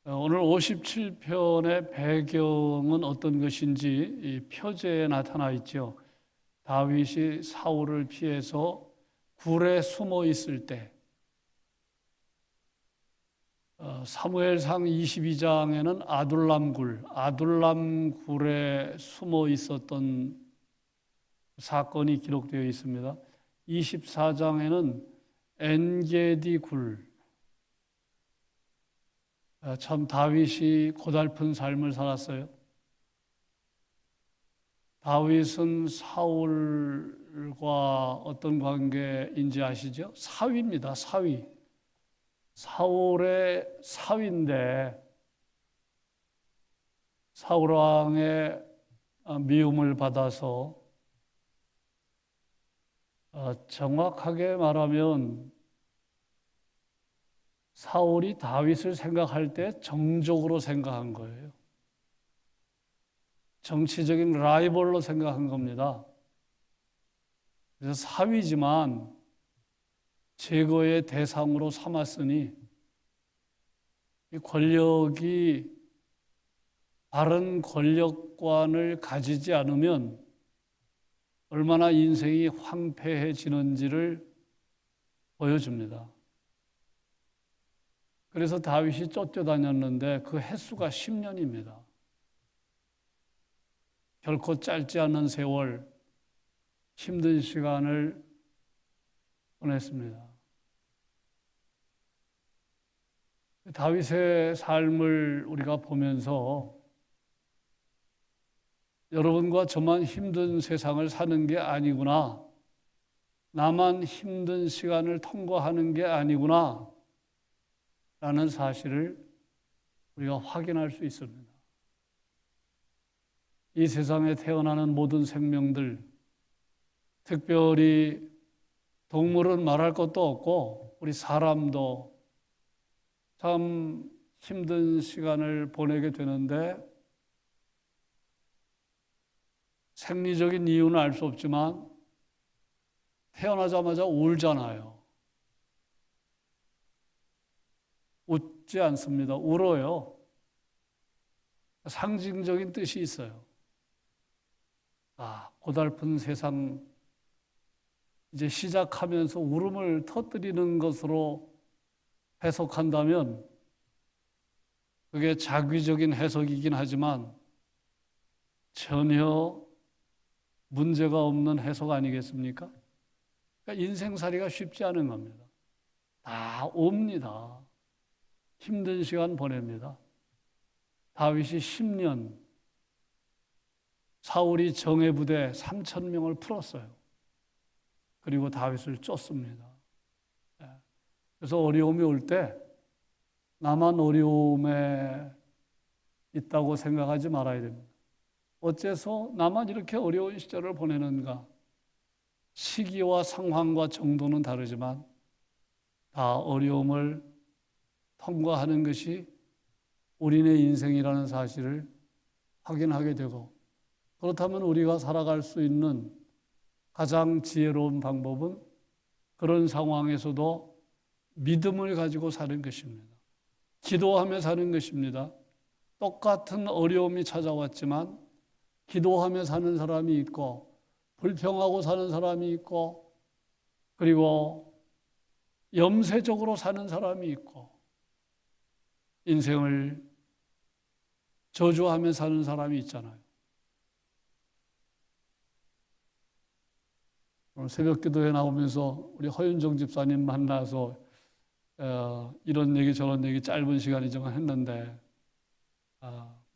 오늘 57편의 배경은 어떤 것인지 이 표제에 나타나 있죠. 다윗이 사울을 피해서 굴에 숨어 있을 때, 사무엘상 22장에는 아둘람 굴에 숨어 있었던 사건이 기록되어 있습니다. 24장에는 엔게디 굴, 참 다윗이 고달픈 삶을 살았어요. 다윗은 사울과 어떤 관계인지 아시죠? 사위입니다. 사위. 사울의 사위인데 사울 왕의 미움을 받아서 정확하게 말하면 사울이 다윗을 생각할 때 정적으로 생각한 거예요. 정치적인 라이벌로 생각한 겁니다. 그래서 사위지만 제거의 대상으로 삼았으니 이 권력이 바른 권력관을 가지지 않으면 얼마나 인생이 황폐해지는지를 보여줍니다. 그래서 다윗이 쫓겨다녔는데 그 횟수가 10년입니다. 결코 짧지 않은 세월, 힘든 시간을 보냈습니다. 다윗의 삶을 우리가 보면서 여러분과 저만 힘든 세상을 사는 게 아니구나, 나만 힘든 시간을 통과하는 게 아니구나 라는 사실을 우리가 확인할 수 있습니다. 이 세상에 태어나는 모든 생명들, 특별히 동물은 말할 것도 없고 우리 사람도 참 힘든 시간을 보내게 되는데 생리적인 이유는 알 수 없지만 태어나자마자 울잖아요. 웃지 않습니다. 울어요. 상징적인 뜻이 있어요. 고달픈 세상 이제 시작하면서 울음을 터뜨리는 것으로 해석한다면 그게 자귀적인 해석이긴 하지만 전혀 문제가 없는 해석 아니겠습니까? 그러니까 인생살이가 쉽지 않은 겁니다. 다 옵니다. 힘든 시간 보냅니다. 다윗이 10년, 사울이 정예부대 3,000명을 풀었어요. 그리고 다윗을 쫓습니다. 그래서 어려움이 올 때 나만 어려움에 있다고 생각하지 말아야 됩니다. 어째서 나만 이렇게 어려운 시절을 보내는가? 시기와 상황과 정도는 다르지만 다 어려움을 통과하는 것이 우리네 인생이라는 사실을 확인하게 되고, 그렇다면 우리가 살아갈 수 있는 가장 지혜로운 방법은 그런 상황에서도 믿음을 가지고 사는 것입니다. 기도하며 사는 것입니다. 똑같은 어려움이 찾아왔지만 기도하며 사는 사람이 있고 불평하고 사는 사람이 있고 그리고 염세적으로 사는 사람이 있고 인생을 저주하며 사는 사람이 있잖아요. 오늘 새벽 기도에 나오면서 우리 허윤정 집사님 만나서 이런 얘기 저런 얘기 짧은 시간이지만 했는데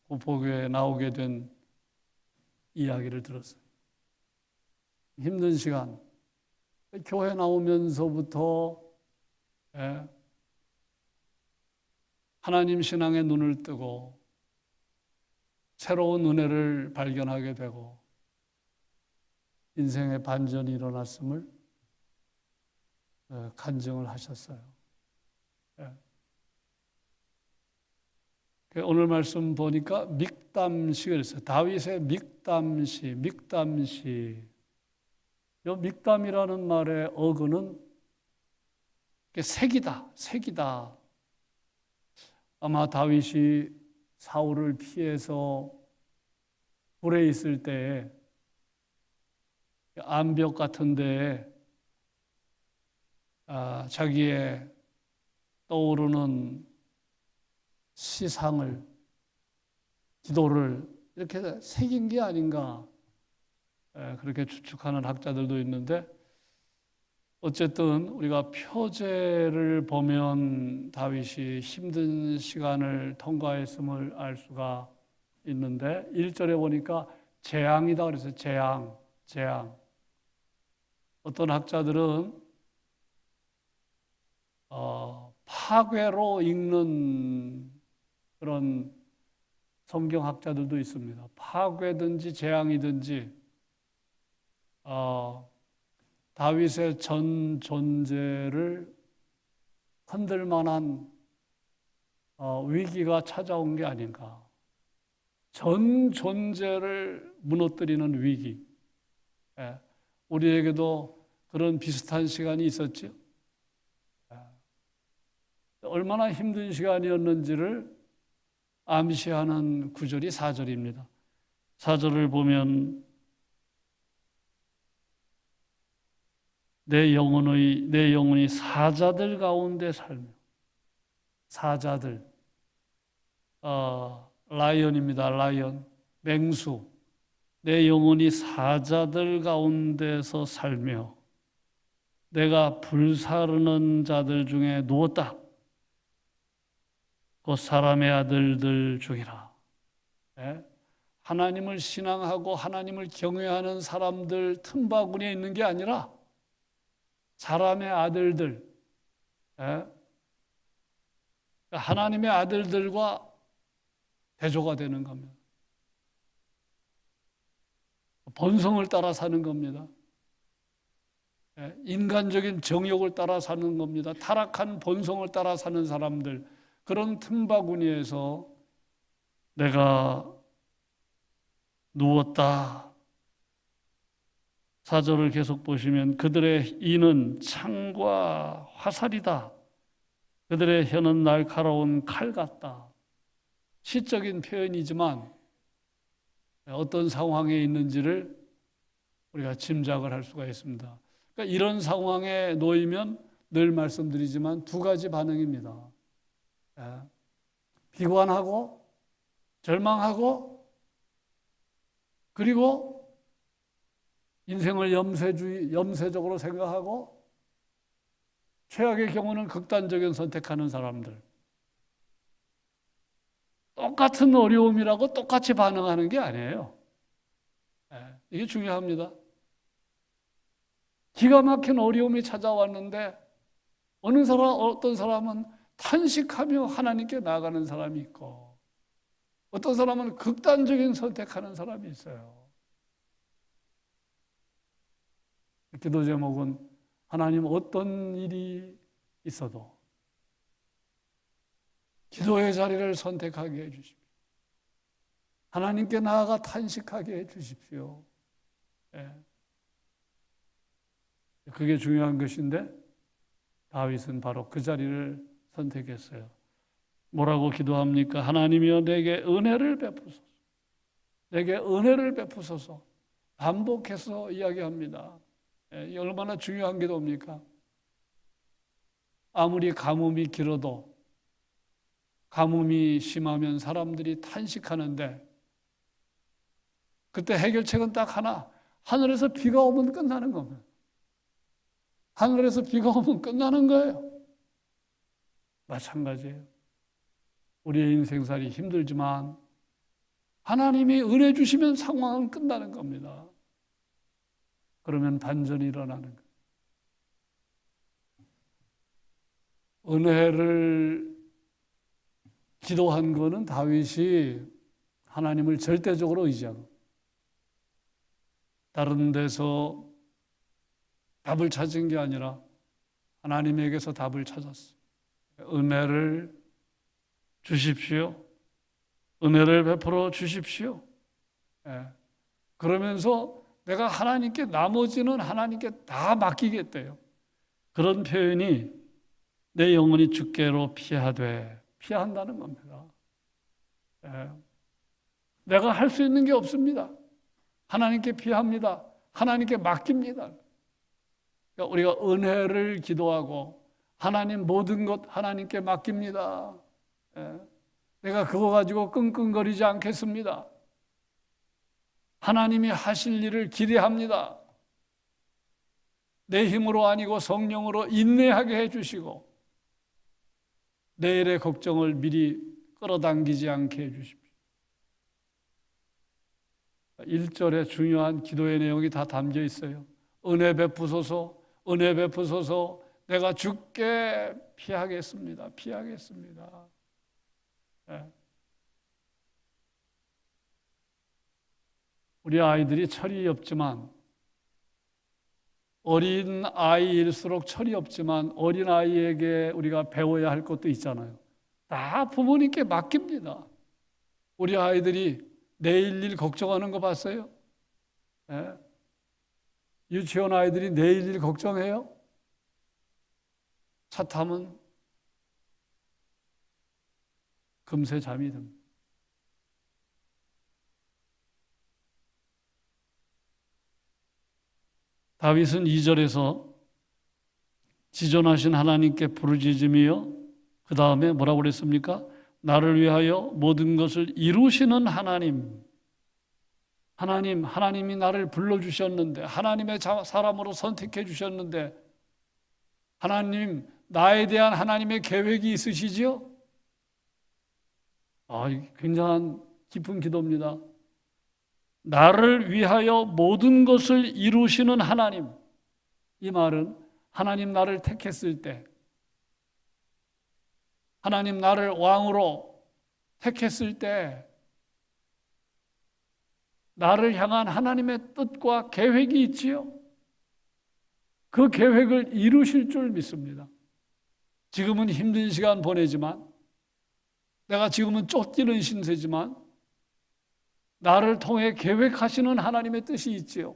그 보교에 나오게 된 이야기를 들었어요. 힘든 시간, 교회 나오면서부터 하나님 신앙의 눈을 뜨고 새로운 은혜를 발견하게 되고 인생의 반전이 일어났음을 간증을 하셨어요. 오늘 말씀 보니까 믹담시가 있어요. 다윗의 믹담시. 이 믹담이라는 말의 어근은 색이다. 아마 다윗이 사울을 피해서 굴에 있을 때에 암벽 같은 데에 자기의 떠오르는 시상을, 기도를 이렇게 새긴 게 아닌가, 그렇게 추측하는 학자들도 있는데, 어쨌든 우리가 표제를 보면 다윗이 힘든 시간을 통과했음을 알 수가 있는데, 1절에 보니까 재앙이다 그래서 재앙. 어떤 학자들은 파괴로 읽는 그런 성경학자들도 있습니다. 파괴든지 재앙이든지 다윗의 전 존재를 흔들 만한 위기가 찾아온 게 아닌가. 전 존재를 무너뜨리는 위기. 우리에게도 그런 비슷한 시간이 있었죠. 얼마나 힘든 시간이었는지를 암시하는 구절이 4절입니다. 4절을 보면 내 영혼이 사자들 가운데 살며, 사자들, 라이언입니다. 라이언, 맹수. 내 영혼이 사자들 가운데서 살며 내가 불사르는 자들 중에 누웠다. 곧 사람의 아들들 중이라. 하나님을 신앙하고 하나님을 경외하는 사람들 틈바구니에 있는 게 아니라 사람의 아들들, 하나님의 아들들과 대조가 되는 겁니다. 본성을 따라 사는 겁니다. 인간적인 정욕을 따라 사는 겁니다. 타락한 본성을 따라 사는 사람들, 그런 틈바구니에서 내가 누웠다. 4절을 계속 보시면 그들의 이는 창과 화살이다. 그들의 혀는 날카로운 칼 같다. 시적인 표현이지만 어떤 상황에 있는지를 우리가 짐작을 할 수가 있습니다. 그러니까 이런 상황에 놓이면 늘 말씀드리지만 두 가지 반응입니다. 비관하고 절망하고, 그리고 인생을 염세적으로 생각하고, 최악의 경우는 극단적인 선택하는 사람들. 똑같은 어려움이라고 똑같이 반응하는 게 아니에요. 이게 중요합니다. 기가 막힌 어려움이 찾아왔는데 어떤 사람은 탄식하며 하나님께 나아가는 사람이 있고, 어떤 사람은 극단적인 선택하는 사람이 있어요. 기도 제목은 하나님 어떤 일이 있어도 기도의 자리를 선택하게 해주십시오. 하나님께 나아가 탄식하게 해주십시오. 그게 중요한 것인데 다윗은 바로 그 자리를 선택했어요. 뭐라고 기도합니까? 하나님이여 내게 은혜를 베푸소서. 내게 은혜를 베푸소서. 반복해서 이야기합니다. 이 얼마나 중요한 기도입니까? 아무리 가뭄이 길어도, 가뭄이 심하면 사람들이 탄식하는데 그때 해결책은 딱 하나, 하늘에서 비가 오면 끝나는 겁니다. 하늘에서 비가 오면 끝나는 거예요. 마찬가지예요. 우리의 인생살이 힘들지만 하나님이 은혜 주시면 상황은 끝나는 겁니다. 그러면 반전이 일어나는 거예요. 은혜를 기도한 거는 다윗이 하나님을 절대적으로 의지하고 다른 데서 답을 찾은 게 아니라 하나님에게서 답을 찾았어요. 은혜를 주십시오. 은혜를 베풀어 주십시오. 그러면서 내가 하나님께, 나머지는 하나님께 다 맡기겠대요. 그런 표현이 내 영혼이 주께로 피하되 피한다는 겁니다. 예. 내가 할 수 있는 게 없습니다. 하나님께 피합니다. 하나님께 맡깁니다. 그러니까 우리가 은혜를 기도하고 하나님 모든 것 하나님께 맡깁니다. 예. 내가 그거 가지고 끙끙거리지 않겠습니다. 하나님이 하실 일을 기대합니다. 내 힘으로 아니고 성령으로 인내하게 해주시고 내일의 걱정을 미리 끌어당기지 않게 해주십시오. 1절에 중요한 기도의 내용이 다 담겨 있어요. 은혜 베푸소서, 은혜 베푸소서, 내가 주께 피하겠습니다. 피하겠습니다. 네. 우리 아이들이 철이 없지만, 어린 아이일수록 철이 없지만 어린 아이에게 우리가 배워야 할 것도 있잖아요. 다 부모님께 맡깁니다. 우리 아이들이 내일 일 걱정하는 거 봤어요? 네. 유치원 아이들이 내일 일 걱정해요? 차 타면 금세 잠이 듭니다. 다윗은 2절에서 지존하신 하나님께 부르짖으며 그 다음에 뭐라고 그랬습니까? 나를 위하여 모든 것을 이루시는 하나님, 하나님이 나를 불러주셨는데, 하나님의 사람으로 선택해 주셨는데, 하나님, 나에 대한 하나님의 계획이 있으시지요? 굉장한 깊은 기도입니다. 나를 위하여 모든 것을 이루시는 하나님. 이 말은 하나님 나를 택했을 때, 하나님 나를 왕으로 택했을 때 나를 향한 하나님의 뜻과 계획이 있지요. 그 계획을 이루실 줄 믿습니다. 지금은 힘든 시간 보내지만, 내가 지금은 쫓기는 신세지만 나를 통해 계획하시는 하나님의 뜻이 있지요.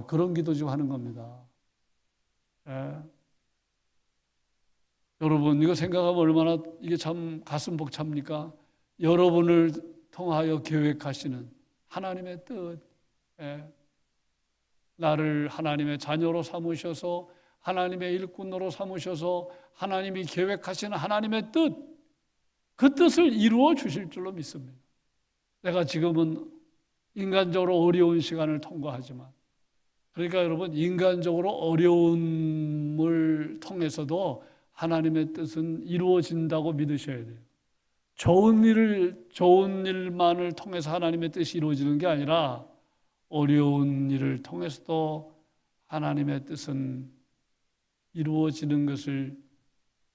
그런 기도 좀 하는 겁니다. 예. 여러분, 이거 생각하면 얼마나 이게 참 가슴 벅찹니까? 여러분을 통하여 계획하시는 하나님의 뜻. 예. 나를 하나님의 자녀로 삼으셔서, 하나님의 일꾼으로 삼으셔서 하나님이 계획하시는 하나님의 뜻, 그 뜻을 이루어 주실 줄로 믿습니다. 내가 지금은 인간적으로 어려운 시간을 통과하지만, 그러니까 여러분, 인간적으로 어려움을 통해서도 하나님의 뜻은 이루어진다고 믿으셔야 돼요. 좋은 일만을 통해서 하나님의 뜻이 이루어지는 게 아니라 어려운 일을 통해서도 하나님의 뜻은 이루어지는 것을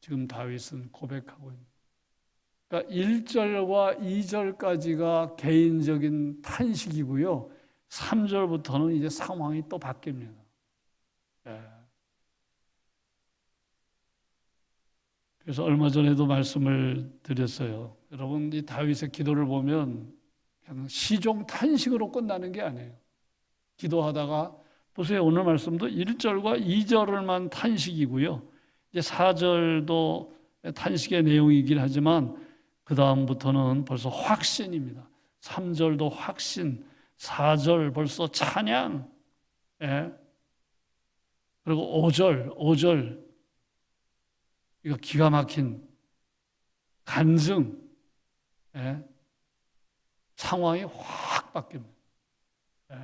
지금 다윗은 고백하고 있습니다. 그러니까 1절과 2절까지가 개인적인 탄식이고요. 3절부터는 이제 상황이 또 바뀝니다. 예. 그래서 얼마 전에도 말씀을 드렸어요. 여러분, 이 다윗의 기도를 보면 그냥 시종 탄식으로 끝나는 게 아니에요. 기도하다가 보세요. 오늘 말씀도 1절과 2절만 탄식이고요. 이제 4절도 탄식의 내용이긴 하지만 그 다음부터는 벌써 확신입니다. 3절도 확신, 4절 벌써 찬양, 예. 그리고 5절 이거 기가 막힌 간증, 예. 상황이 확 바뀝니다. 예.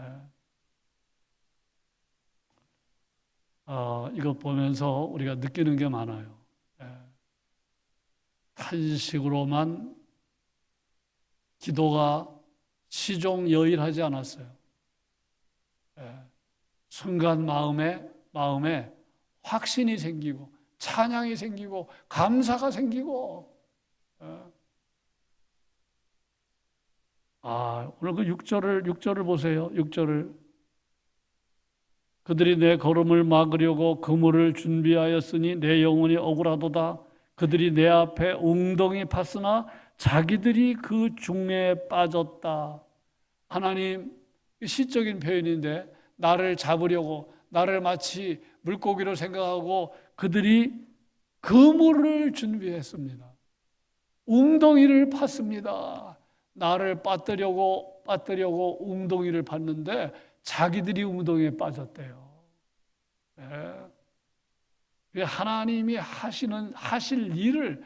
이거 보면서 우리가 느끼는 게 많아요. 예. 탄식으로만 기도가 시종여일하지 않았어요. 예. 순간 마음에 확신이 생기고 찬양이 생기고 감사가 생기고. 예. 오늘 그 6절을 보세요. 6절을 그들이 내 걸음을 막으려고 그물을 준비하였으니 내 영혼이 억울하도다. 그들이 내 앞에 웅덩이 팠으나 자기들이 그 중에 빠졌다. 하나님, 시적인 표현인데 나를 잡으려고, 나를 마치 물고기로 생각하고 그들이 그물을 준비했습니다. 웅덩이를 팠습니다. 나를 빠뜨려고 웅덩이를 팠는데 자기들이 웅덩이에 빠졌대요. 네. 하나님이 하실 일을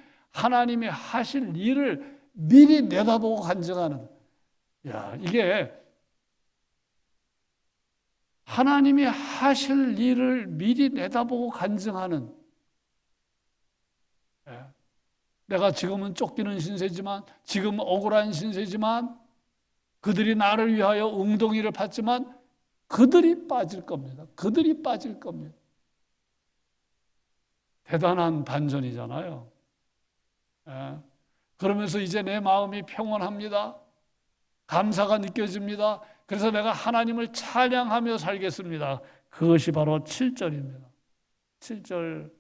미리 내다보고 간증하는. 야, 이게 하나님이 하실 일을 미리 내다보고 간증하는. 내가 지금은 쫓기는 신세지만, 지금 억울한 신세지만, 그들이 나를 위하여 웅덩이를 팠지만 그들이 빠질 겁니다. 그들이 빠질 겁니다. 대단한 반전이잖아요. 그러면서 이제 내 마음이 평온합니다. 감사가 느껴집니다. 그래서 내가 하나님을 찬양하며 살겠습니다. 그것이 바로 7절입니다. 7절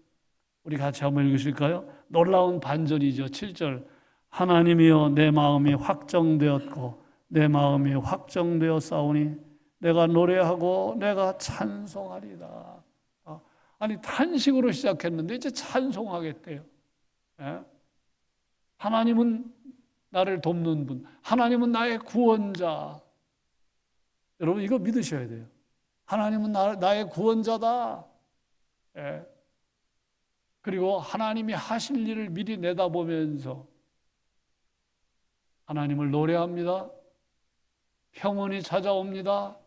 우리 같이 한번 읽으실까요? 놀라운 반전이죠. 7절. 하나님이여 내 마음이 확정되었고 내 마음이 확정되어 싸우니 내가 노래하고 내가 찬송하리다. 아니 탄식으로 시작했는데 이제 찬송하겠대요. 하나님은 나를 돕는 분, 하나님은 나의 구원자. 여러분 이거 믿으셔야 돼요. 하나님은 나의 구원자다. 그리고 하나님이 하실 일을 미리 내다보면서 하나님을 노래합니다. 평온이 찾아옵니다.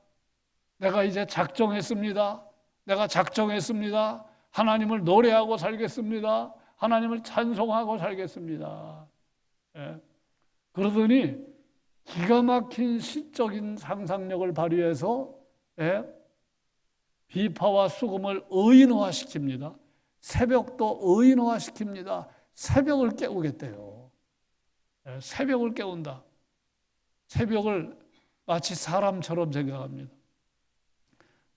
내가 이제 작정했습니다. 내가 작정했습니다. 하나님을 노래하고 살겠습니다. 하나님을 찬송하고 살겠습니다. 그러더니 기가 막힌 시적인 상상력을 발휘해서 비파와 수금을 의인화시킵니다. 새벽도 의인화시킵니다. 새벽을 깨우겠대요. 새벽을 깨운다. 새벽을 마치 사람처럼 생각합니다.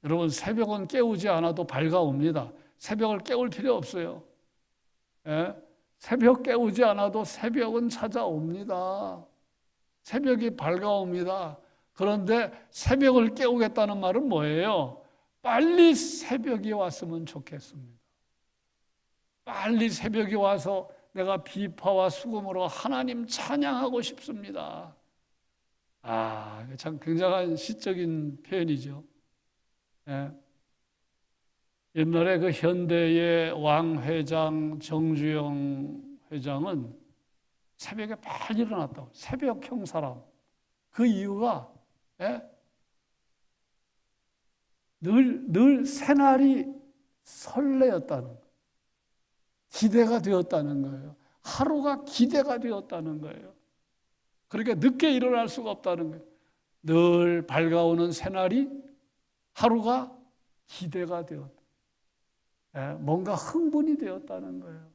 여러분 새벽은 깨우지 않아도 밝아옵니다. 새벽을 깨울 필요 없어요. 새벽 깨우지 않아도 새벽은 찾아옵니다. 새벽이 밝아옵니다. 그런데 새벽을 깨우겠다는 말은 뭐예요? 빨리 새벽이 왔으면 좋겠습니다. 빨리 새벽이 와서 내가 비파와 수금으로 하나님 찬양하고 싶습니다. 참 굉장한 시적인 표현이죠. 옛날에 그 현대의 왕 회장 정주영 회장은 새벽에 빨리 일어났다고. 새벽형 사람. 그 이유가 늘 새날이 설레었다는 거예요. 기대가 되었다는 거예요. 하루가 기대가 되었다는 거예요. 그러니까 늦게 일어날 수가 없다는 거예요. 늘 밝아오는 새날이 하루가 기대가 되었다. 뭔가 흥분이 되었다는 거예요.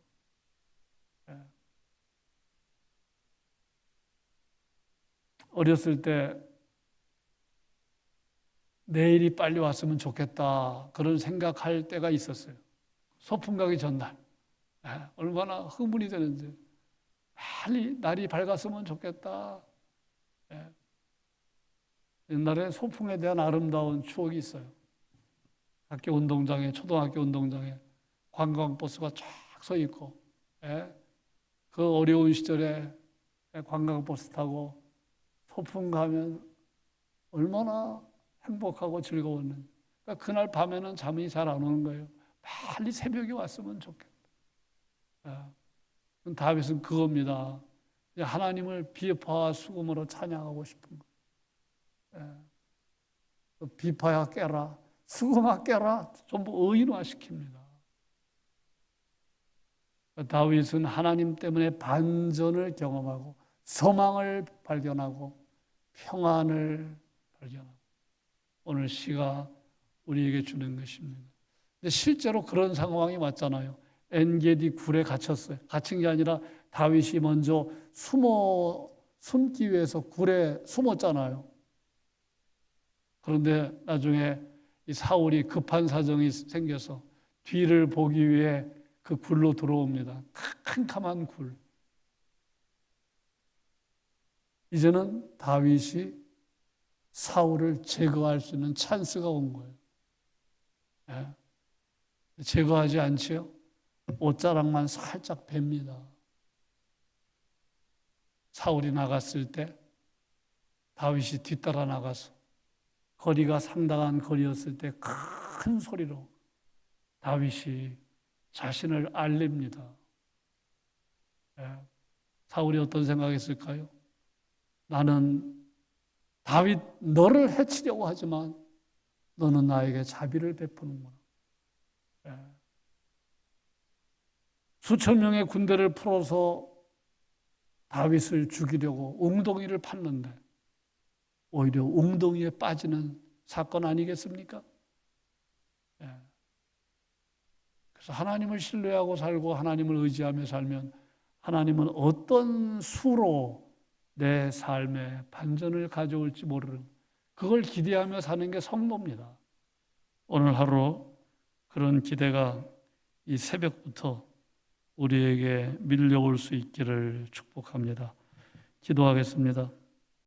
어렸을 때 내일이 빨리 왔으면 좋겠다 그런 생각할 때가 있었어요. 소풍 가기 전날 얼마나 흥분이 되는지 빨리 날이 밝았으면 좋겠다. 옛날에 소풍에 대한 아름다운 추억이 있어요. 학교 운동장에, 초등학교 운동장에 관광버스가 쫙 서 있고, 그 어려운 시절에 관광버스 타고 소풍 가면 얼마나 행복하고 즐거웠는지. 그러니까 그날 밤에는 잠이 잘 안 오는 거예요. 빨리 새벽이 왔으면 좋겠다. 다윗은 그겁니다. 하나님을 비파와 수금으로 찬양하고 싶은 거예요. 비파야 깨라, 수금아 깨라, 전부 의인화시킵니다. 다윗은 하나님 때문에 반전을 경험하고 소망을 발견하고 평안을 발견하고 오늘 시가 우리에게 주는 것입니다. 근데 실제로 그런 상황이 왔잖아요. 엔게디 굴에 갇혔어요. 갇힌 게 아니라 다윗이 먼저 숨기 위해서 굴에 숨었잖아요. 그런데 나중에 이 사울이 급한 사정이 생겨서 뒤를 보기 위해 그 굴로 들어옵니다. 캄캄한 굴. 이제는 다윗이 사울을 제거할 수 있는 찬스가 온 거예요. 제거하지 않지요? 옷자락만 살짝 뵙니다. 사울이 나갔을 때 다윗이 뒤따라 나가서 거리가 상당한 거리였을 때 큰 소리로 다윗이 자신을 알립니다. 사울이 어떤 생각했을까요? 나는 다윗 너를 해치려고 하지만 너는 나에게 자비를 베푸는구나. 수천 명의 군대를 풀어서 다윗을 죽이려고 웅덩이를 팠는데 오히려 웅덩이에 빠지는 사건 아니겠습니까? 그래서 하나님을 신뢰하고 살고 하나님을 의지하며 살면 하나님은 어떤 수로 내 삶에 반전을 가져올지 모르는, 그걸 기대하며 사는 게 성도입니다. 오늘 하루 그런 기대가 이 새벽부터 우리에게 밀려올 수 있기를 축복합니다. 기도하겠습니다.